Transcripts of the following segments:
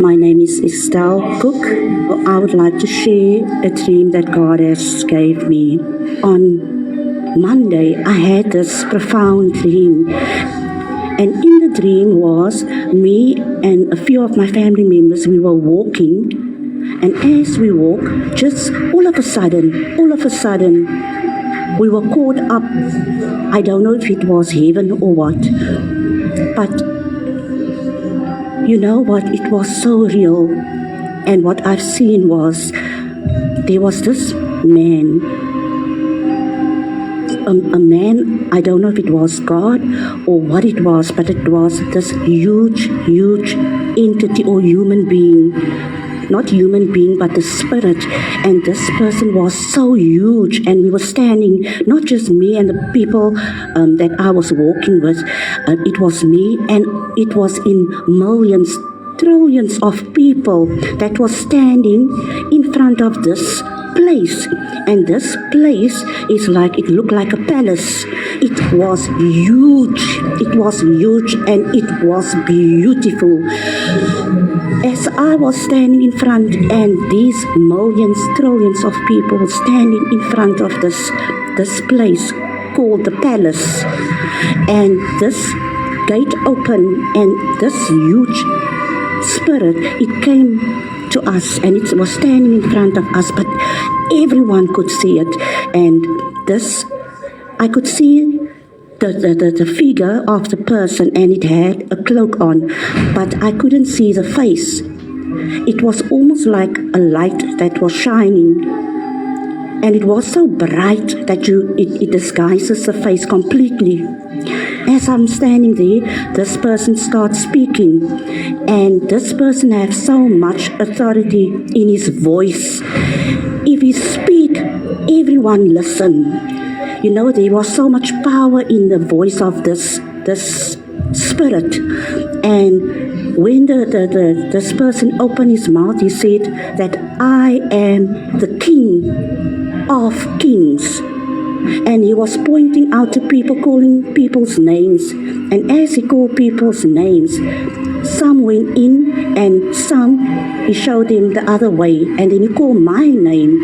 My name is Estelle Cook. I would like to share a dream that God has gave me. On Monday, I had this profound dream. And in the dream was me and a few of my family members, we were walking. And as we walked, just all of a sudden, we were caught up. I don't know if it was heaven or what. But you know what? It was so real. And what I've seen was, there was this man. A man, I don't know if it was God or what it was, but it was this huge entity or human being. Not human being, but the spirit. And this person was so huge, and we were standing, not just me and the people that I was walking with, it was me, and it was in millions, trillions of people that was standing in front of this place. And this place is like, it looked like a palace. It was huge, and it was beautiful. As I was standing in front, and these millions, trillions of people standing in front of this place called the palace, and this gate opened, and this huge spirit, it came to us, and it was standing in front of us, but everyone could see it. And this, I could see the figure of the person, and it had a cloak on, but I couldn't see the face. It was almost like a light that was shining, and it was so bright that it disguises the face completely. As I'm standing there, this person starts speaking, and this person has so much authority in his voice. If he speak, everyone listen. You know, there was so much power in the voice of this spirit. And when this person opened his mouth, he said that I am the King of Kings. And he was pointing out to people, calling people's names. And as he called people's names, some went in and some, he showed them the other way. And then he called my name.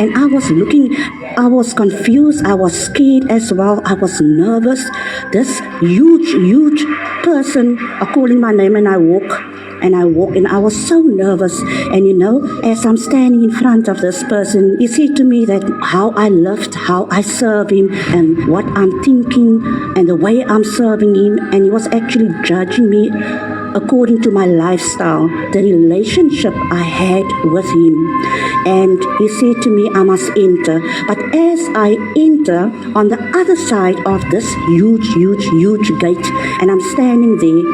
And I was looking, I was confused, I was scared as well, I was nervous. This huge person calling my name, and I walk, and I was so nervous. And you know, as I'm standing in front of this person, he said to me that how I loved, how I serve him, and what I'm thinking, and the way I'm serving him. And he was actually judging me according to my lifestyle, the relationship I had with him. And he said to me, I must enter. But as I enter, on the other side of this huge gate, and I'm standing there,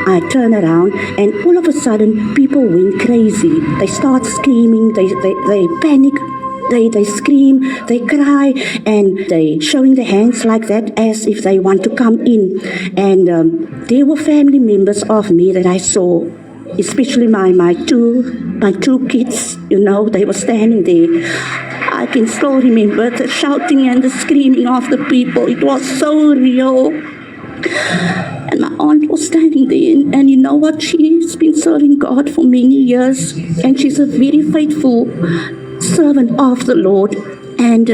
I turn around, and all of a sudden, people went crazy. They start screaming, they panic. They scream, they cry, and they showing their hands like that as if they want to come in. And there were family members of me that I saw, especially my two kids. You know, they were standing there. I can still remember the shouting and the screaming of the people. It was so real. And my aunt was standing there, and you know what? She's been serving God for many years, and she's a very faithful servant of the Lord. And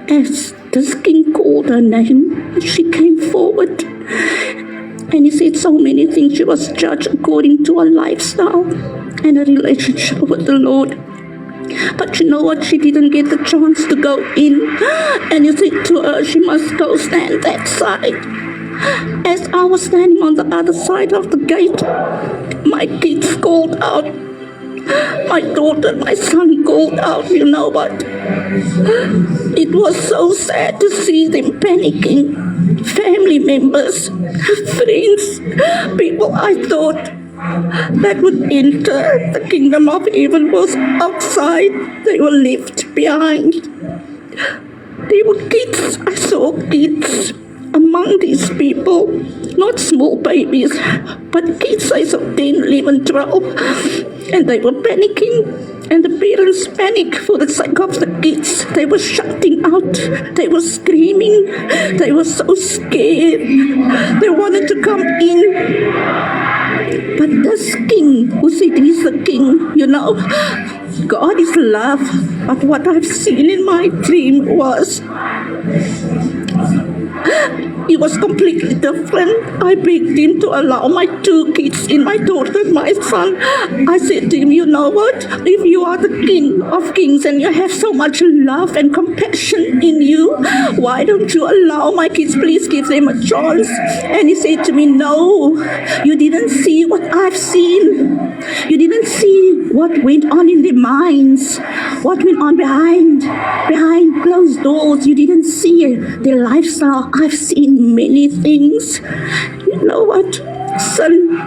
as this king called her name, she came forward, and he said so many things. She was judged according to her lifestyle and her relationship with the Lord. But you know what? She didn't get the chance to go in, and he said to her, she must go stand that side. As I was standing on the other side of the gate, my kids called out. My daughter, my son called out. You know what? It was so sad to see them panicking. Family members, friends, people I thought that would enter the kingdom of heaven was outside. They were left behind. They were kids. I saw kids among these people. Not small babies, but kids size of 10, 11, 12. And they were panicking, and the parents panicked for the sake of the kids. They were shouting out, they were screaming, they were so scared. They wanted to come in. But this king who said he's the king, God is love. But what I've seen in my dream it was completely different. I begged him to allow my 2 kids in, my daughter and my son. I said to him, you know what? If you are the King of Kings and you have so much love and compassion in you, why don't you allow my kids? Please give them a chance. And he said to me, no, you didn't see what I've seen. You didn't see what went on in their minds, what went on behind closed doors. You didn't see their lifestyle. I've seen many things. You know what? Sin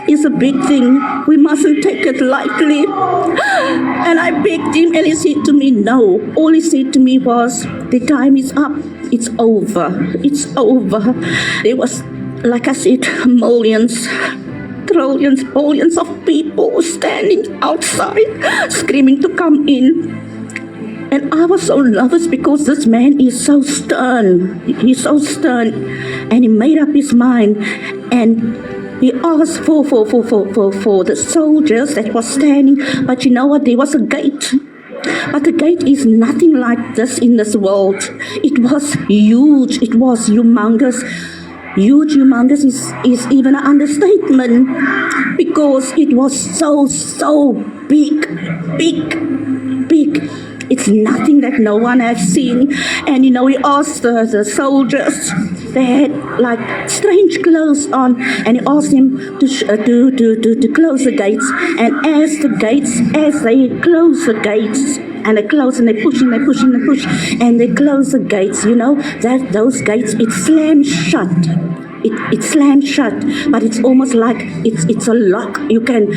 is a big thing. We mustn't take it lightly. And I begged him, and he said to me, no. All he said to me was, the time is up. It's over. It's over. There was, like I said, millions, trillions, billions of people standing outside, screaming to come in. And I was so nervous because this man is so stern. He's so stern. And he made up his mind. And he asked for the soldiers that was standing. But you know what? There was a gate. But the gate is nothing like this in this world. It was huge. It was humongous. Huge, humongous is even an understatement. Because it was so big. It's nothing that no one has seen. And he asked the soldiers, they had like strange clothes on, and he asked them to close the gates. And as they close the gates, and they close and they push and they push and they push, and they close the gates, that those gates, it slams shut. It slams shut, but it's almost like it's a lock. You can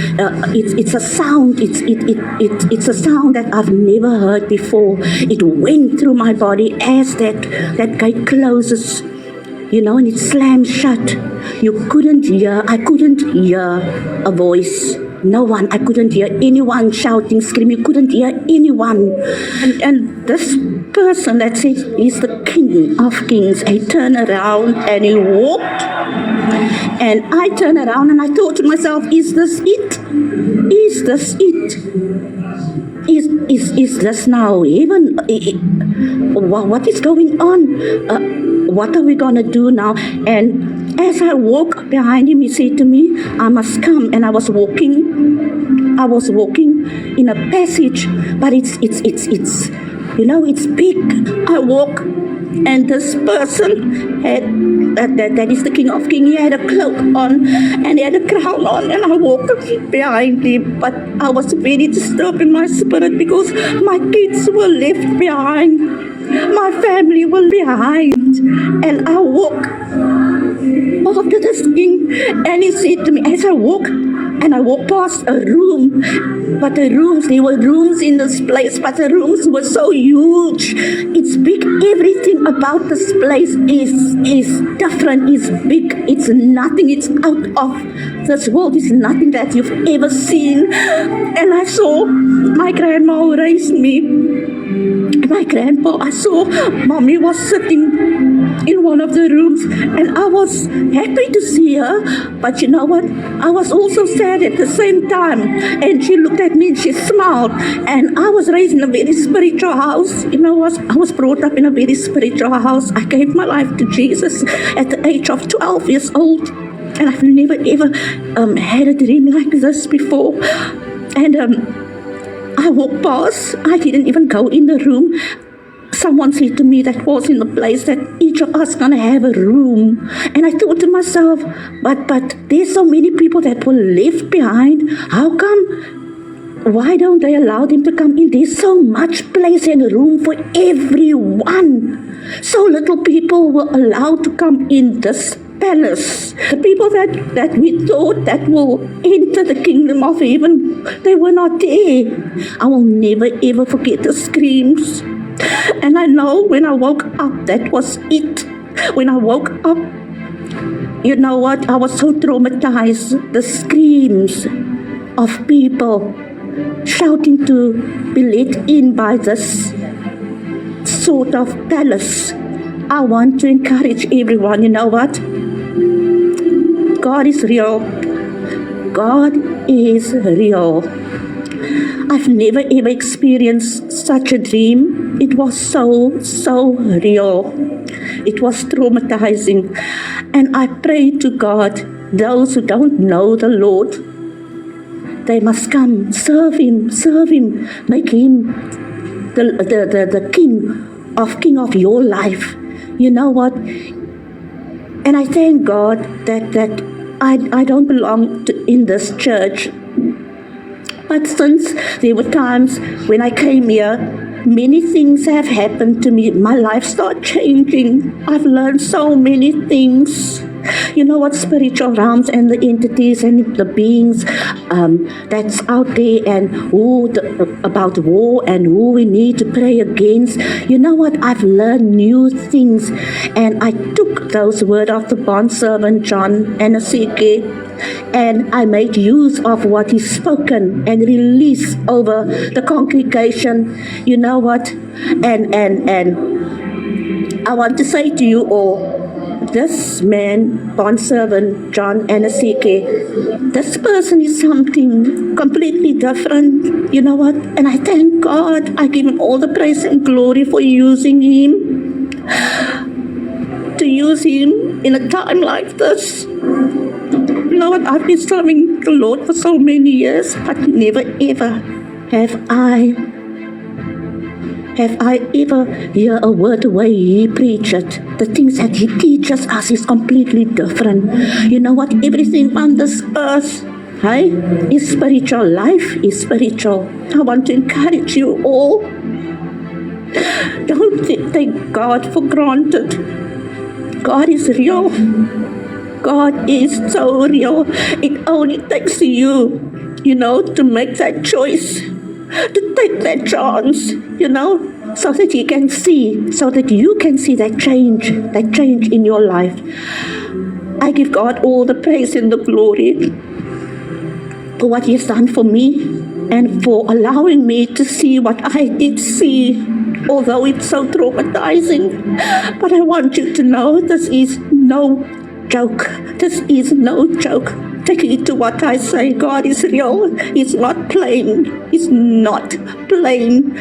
it's a sound. It's a sound that I've never heard before. It went through my body as that gate closes, and it slams shut. I couldn't hear a voice. No one. I couldn't hear anyone shouting, screaming. You couldn't hear anyone. And this person that said he's the King of Kings, he turned around and he walked. And I turned around and I thought to myself, is this it? Is this it? Is this now heaven? What is going on? What are we going to do now? And as I walked behind him, he said to me, I must come. And I was walking in a passage, but it's big. I walk, and this person that is the King of Kings. He had a cloak on and he had a crown on, and I walked behind him. But I was very disturbed in my spirit because my kids were left behind, my family were behind, and I walked after this king, and he said to me as I walked. And I walked past a room, but there were rooms in this place, but the rooms were so huge. It's big. Everything about this place is different. It's big. It's nothing. It's out of this world. It's nothing that you've ever seen. And I saw my grandma who raised me. My grandpa, I saw mommy was sitting in one of the rooms, and I was happy to see her, but you know what, I was also sad at the same time. And she looked at me and she smiled. And I was raised in a very spiritual house. I was brought up in a very spiritual house. I gave my life to Jesus at the age of 12 years old, and I've never ever had a dream like this before. And I walked past. I didn't even go in the room. Someone said to me that was in the place that each of us gonna have a room. And I thought to myself, but there's so many people that were left behind. How come? Why don't they allow them to come in? There's so much place and room for everyone. So little people were allowed to come in this palace. The people that we thought that will enter the kingdom of heaven, they were not there. I will never ever forget the screams. And I know when I woke up, that was it. When I woke up, you know what, I was so traumatized. The screams of people shouting to be let in by this sort of palace. I want to encourage everyone, you know what? God is real. God is real. I've never ever experienced such a dream. It was so real. It was traumatizing. And I pray to God, those who don't know the Lord, they must come, serve Him, make Him the King of your life. You know what? And I thank God that I don't belong in this church. But since there were times when I came here, many things have happened to me. My life started changing. I've learned so many things. You know what? Spiritual realms and the entities and the beings that's out there, and about war and who we need to pray against. You know what? I've learned new things, and I took those words of the bondservant John and Ezekiel, and I made use of what he's spoken and released over the congregation. You know what? And I want to say to you all, this man, bondservant John and Ezekiel, this person is something completely different. You know what? And I thank God. I give Him all the praise and glory for using him. To use him in a time like this. You know what? I've been serving the Lord for so many years, but never ever have I ever heard a word the way He preached. The things that He teaches us is completely different. You know what? Everything on this earth, hey, is spiritual. Life is spiritual. I want to encourage you all. Don't take God for granted. God is real. God is so real. It only takes you, to make that choice, to take that chance, so that you can see that change in your life. I give God all the praise and the glory for what He has done for me and for allowing me to see what I did see, although it's so traumatizing. But I want you to know this is no joke. This is no joke. Take it to what I say. God is real. He's not playing. He's not playing.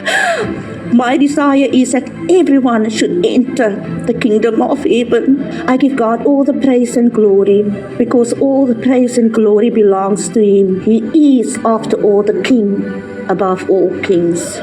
My desire is that everyone should enter the kingdom of heaven. I give God all the praise and glory, because all the praise and glory belongs to Him. He is, after all, the King above all kings.